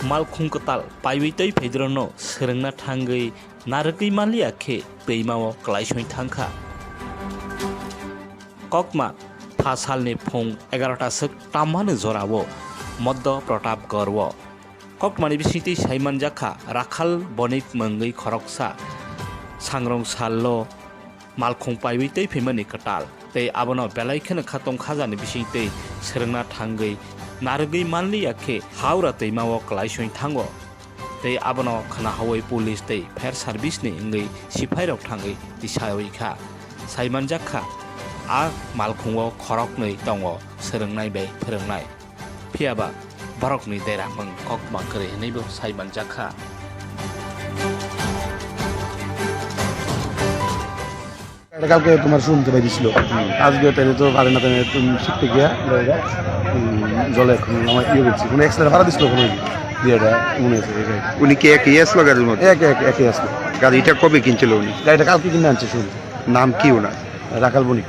मालखुं कताल पाइवैतै फेद्रनो सोलोंना थांगै नारगै मालियाखे दैमाव क्लाइसों थांखा ककमा फासालनि फुं 11टासो तामानो जरावो मध्य प्रतापगढ़ ककमानि बिसिति साइमान जाखा राखाल बनिक मंगै खरकसा सांग्रं साल्लो मालखुं पाइवैतै फेमानि कताल तै आबनो बेलाइखनो खातम खाजानि बिसिति सोलोंना थांगै नारगै मालियाखे हावरा दैमाव क्लाइसों थांगो तै आबनो खनाहावै पुलिस तै फायर सार्भिस नि इंगै सिफाइरक थांगै दिसायखा साइमान जाखा आ मालखुंआव खरकनै दङ सोलोंनाय बे फोरोंनाय फियाबा बरकनि देरा मं ककमा करेहनैबो साइमान जाखा কালকে তোমার শুনতে পাইছিল আজকে তাই তো পারে না তাই তুমি শিখতে গিয়া জলে এখন আমার ইয়ে গেছি কোনো এক্সট্রা ভাড়া দিছিল কোনো বিয়েটা মনে হয়েছে উনি কি একই আসলো গাড়ির মধ্যে? একে আসলো গাড়িটা কবে কিনছিল উনি? গাড়িটা কালকে কিনে আনছে শুনি নাম কি ওনার? রাখাল বণিক।